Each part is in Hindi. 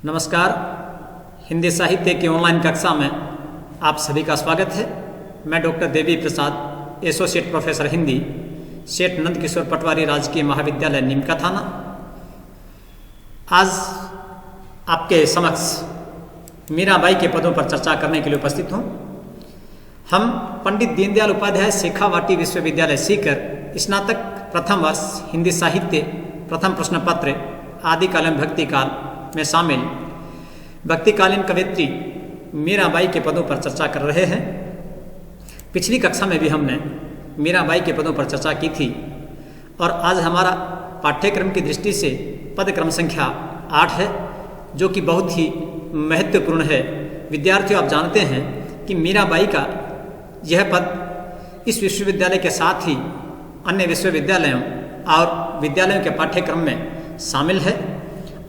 नमस्कार। हिंदी साहित्य की ऑनलाइन कक्षा में आप सभी का स्वागत है। मैं doctor Devi Prasad, associate professor Hindi, सेठ नंद किशोर पटवारी राजकीय महाविद्यालय नीमका थाना, आज आपके समक्ष मीराबाई के पदों पर चर्चा करने के लिए उपस्थित हूँ। हम पंडित दीनदयाल उपाध्याय शेखावाटी विश्वविद्यालय सीकर स्नातक प्रथम वर्ष हिंदी साहित्य प्रथम प्रश्न पत्र आदिकालीन भक्तिकाल में शामिल भक्तिकालीन कवयित्री मीराबाई के पदों पर चर्चा कर रहे हैं। पिछली कक्षा में भी हमने मीराबाई के पदों पर चर्चा की थी और आज हमारा पाठ्यक्रम की दृष्टि से पद क्रम संख्या 8 है, जो कि बहुत ही महत्वपूर्ण है। विद्यार्थियों, आप जानते हैं कि मीराबाई का यह पद इस विश्वविद्यालय के साथ ही अन्य विश्वविद्यालयों और विद्यालयों के पाठ्यक्रम में शामिल है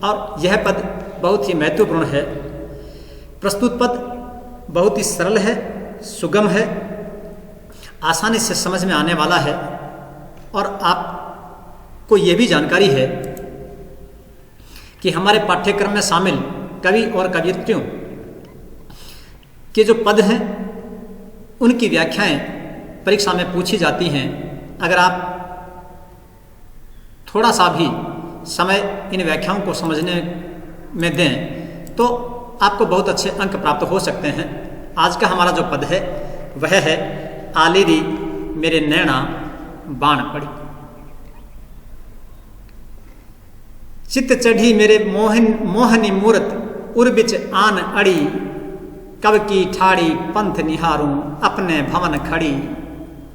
और यह पद बहुत ही महत्वपूर्ण है। प्रस्तुत पद बहुत ही सरल है, सुगम है, आसानी से समझ में आने वाला है और आपको यह भी जानकारी है कि हमारे पाठ्यक्रम में शामिल कवि और कवयित्रियों के जो पद हैं उनकी व्याख्याएं परीक्षा में पूछी जाती हैं। अगर आप थोड़ा सा भी समय इन व्याख्याओं को समझने में दें तो आपको बहुत अच्छे अंक प्राप्त हो सकते हैं। आज का हमारा जो पद है वह है आली री मेरे नैना बाण पड़ी। चित्त चढ़ी मेरे मोहनी मूरत उर बिच आन अड़ी, कब की ठाड़ी पंथ निहारूं अपने भवन खड़ी,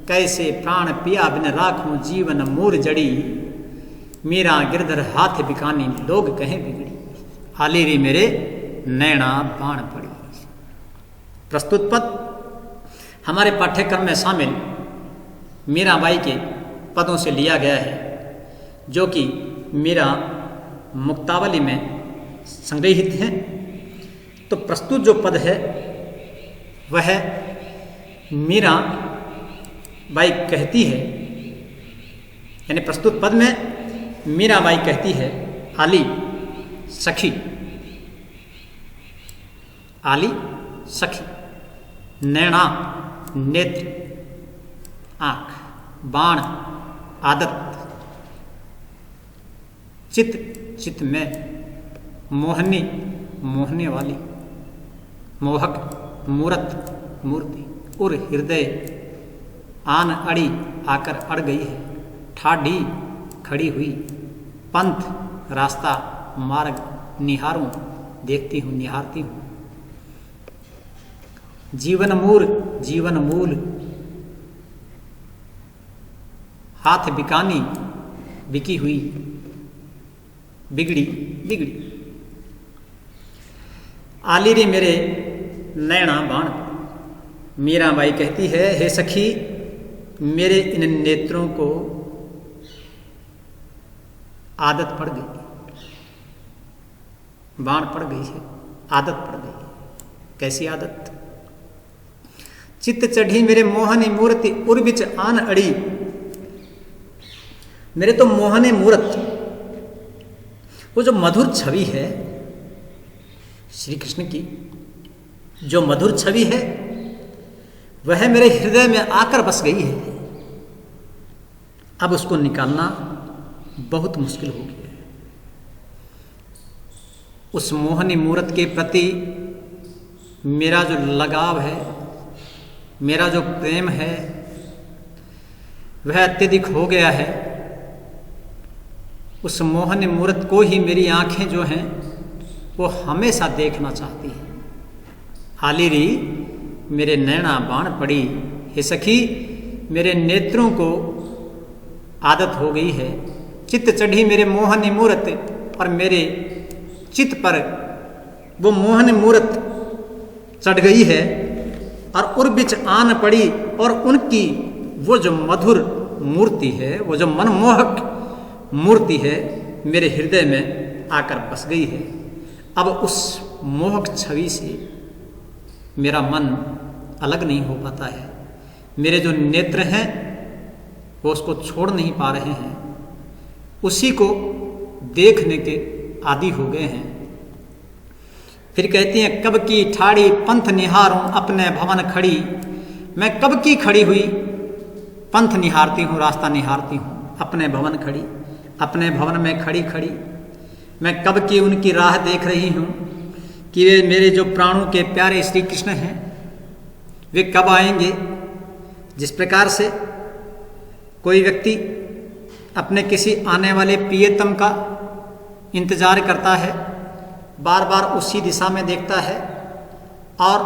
कैसे प्राण पिया बिन राखूं जीवन मूर जड़ी, मीरा गिरधर हाथ बिकानी लोग कहें बिगड़ी, आली री मेरे नैना बाण पड़ी। प्रस्तुत पद हमारे पाठ्यक्रम में शामिल मीराबाई के पदों से लिया गया है, जो कि मीरा मुक्तावली में संग्रहित हैं। तो प्रस्तुत जो पद है वह मीरा बाई कहती है, यानी प्रस्तुत पद में मीराबाई कहती है, आली सखी, आली सखी, नैना नेत्र आँख, बाण आदत, चित चित में, मोहनी मोहने वाली, मोहक मूरत मूर्ति, उर हृदय आन अड़ी आकर अड़ गई है, ठाढ़ी खड़ी हुई, पंथ रास्ता मार्ग, निहारूं देखती हूँ निहारती हूँ, जीवन मूल, हाथ बिकानी बिकी हुई, बिगड़ी बिगड़ी, आली रे मेरे नैना बाण। मीराबाई कहती है, हे सखी, मेरे इन नेत्रों को आदत पड़ गई, बाण पड़ गई है, आदत पड़ गई। कैसी आदत? चित्त चढ़ी मेरे मोहनी मूर्ति उर बिच आन अड़ी, मेरे तो मोहनी मूर्त, वो जो मधुर छवि है श्री कृष्ण की, जो मधुर छवि है वह मेरे हृदय में आकर बस गई है। अब उसको निकालना बहुत मुश्किल हो गया है। उस मोहनी मूर्त के प्रति मेरा जो लगाव है, मेरा जो प्रेम है, वह अत्यधिक हो गया है। उस मोहनी मूर्त को ही मेरी आंखें जो हैं वो हमेशा देखना चाहती हैं। आली री मेरे नैना बाण पड़ी, हे सखी, मेरे नेत्रों को आदत हो गई है। चित्त चढ़ी मेरे मोहनी मूरत, और मेरे चित्त पर वो मोहनी मूरत चढ़ गई है, और उर बिच आन पड़ी, और उनकी वो जो मधुर मूर्ति है, वो जो मनमोहक मूर्ति है, मेरे हृदय में आकर बस गई है। अब उस मोहक छवि से मेरा मन अलग नहीं हो पाता है। मेरे जो नेत्र हैं वो उसको छोड़ नहीं पा रहे हैं, उसी को देखने के आदी हो गए हैं। फिर कहती हैं कब की ठाड़ी पंथ निहारूं अपने भवन खड़ी। मैं कब की खड़ी हुई पंथ निहारती हूँ, रास्ता निहारती हूँ, अपने भवन खड़ी, अपने भवन में खड़ी खड़ी। मैं कब की उनकी राह देख रही हूँ कि वे मेरे जो प्राणों के प्यारे श्री कृष्ण हैं वे कब आएंगे। जिस प्रकार से कोई व्यक्ति अपने किसी आने वाले प्रियतम का इंतजार करता है, बार बार उसी दिशा में देखता है। और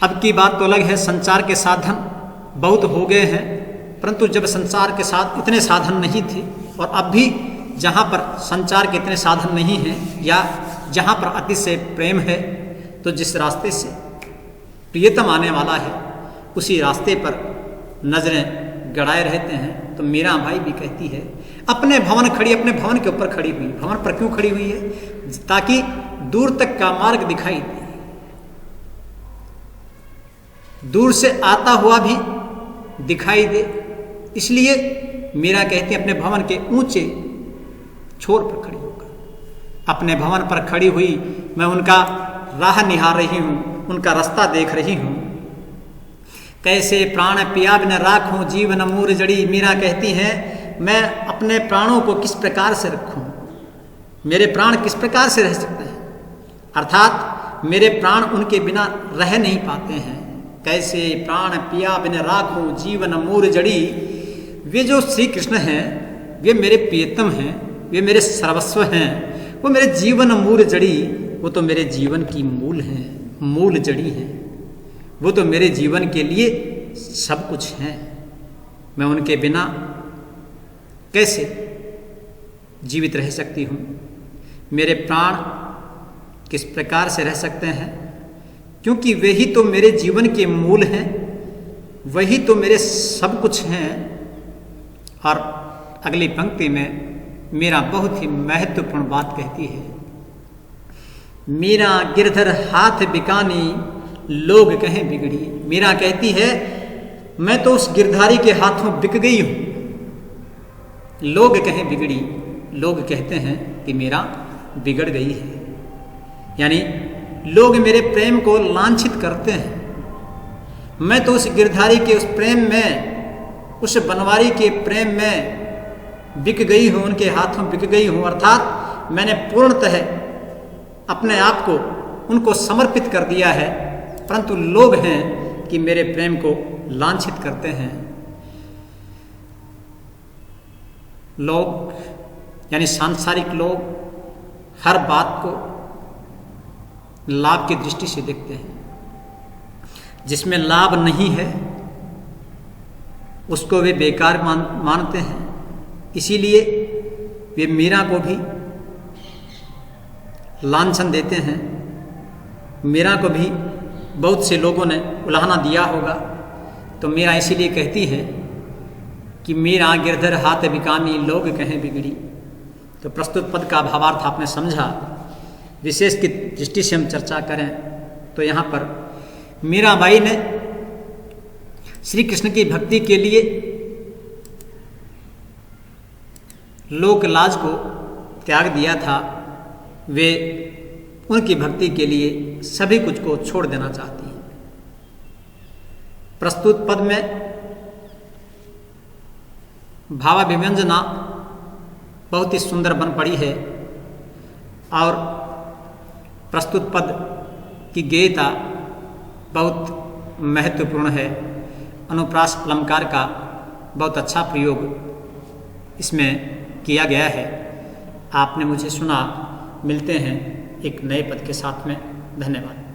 अब की बात तो अलग है, संचार के साधन बहुत हो गए हैं, परंतु जब संचार के साथ इतने साधन नहीं थे और अब भी जहाँ पर संचार के इतने साधन नहीं हैं या जहाँ पर अतिशय प्रेम है, तो जिस रास्ते से प्रियतम आने वाला है उसी रास्ते पर नजरें गड़ाए रहते हैं। तो मीरा बाई भी कहती है अपने भवन खड़ी, अपने भवन के ऊपर खड़ी हुई। भवन पर क्यों खड़ी हुई है? ताकि दूर तक का मार्ग दिखाई दे, दूर से आता हुआ भी दिखाई दे। इसलिए मीरा कहती है अपने भवन के ऊंचे छोर पर खड़ी होकर, अपने भवन पर खड़ी हुई मैं उनका राह निहार रही हूं, उनका रास्ता देख रही हूं। कैसे प्राण पिया बिन राखूं जीवन मूर जड़ी। मीरा कहती हैं मैं अपने प्राणों को किस प्रकार से रखूं, मेरे प्राण किस प्रकार से रह सकते हैं, अर्थात मेरे प्राण उनके बिना रह नहीं पाते हैं। कैसे प्राण पिया बिन राखूं जीवन मूर जड़ी। वे जो श्री कृष्ण हैं वे मेरे प्रियतम हैं, वे मेरे सर्वस्व हैं, वो मेरे जीवन मूल जड़ी, वो तो मेरे जीवन की मूल हैं, मूल जड़ी हैं, वो तो मेरे जीवन के लिए सब कुछ हैं। मैं उनके बिना कैसे जीवित रह सकती हूँ? मेरे प्राण किस प्रकार से रह सकते हैं? क्योंकि वही तो मेरे जीवन के मूल हैं, वही तो मेरे सब कुछ हैं। और अगली पंक्ति में मीरा बहुत ही महत्वपूर्ण बात कहती है, मीरा गिरधर हाथ बिकानी लोग कहें बिगड़ी। मीरा कहती है मैं तो उस गिरधारी के हाथों बिक गई हूं, लोग कहें बिगड़ी। लोग कहते हैं कि मीरा बिगड़ गई है, यानी लोग मेरे प्रेम को लांछित करते हैं। मैं तो उस गिरधारी के उस प्रेम में, उस बनवारी के प्रेम में बिक गई हूं, उनके हाथों बिक गई हूं। अर्थात मैंने पूर्णतः अपने आप को उनको समर्पित कर दिया है, परंतु लोग हैं कि मेरे प्रेम को लांछित करते हैं। लोग यानी सांसारिक लोग हर बात को लाभ की दृष्टि से देखते हैं, जिसमें लाभ नहीं है उसको वे बेकार मानते हैं। इसीलिए वे मीरा को भी लांछन देते हैं। मीरा को भी बहुत से लोगों ने उलाहना दिया होगा, तो मीरा इसीलिए कहती है कि मीरा गिरधर हाथ बिकानी लोग कहें बिगड़ी। तो प्रस्तुत पद का भावार्थ आपने समझा। विशेष की दृष्टि से हम चर्चा करें तो यहाँ पर मीराबाई ने श्री कृष्ण की भक्ति के लिए लोक लाज को त्याग दिया था। वे उनकी भक्ति के लिए सभी कुछ को छोड़ देना चाहती हैं। प्रस्तुत पद में भावाभिव्यंजना बहुत ही सुंदर बन पड़ी है और प्रस्तुत पद की गेयता बहुत महत्वपूर्ण है। अनुप्रास अलंकार का बहुत अच्छा प्रयोग इसमें किया गया है। आपने मुझे सुना। मिलते हैं एक नए पद के साथ में। धन्यवाद।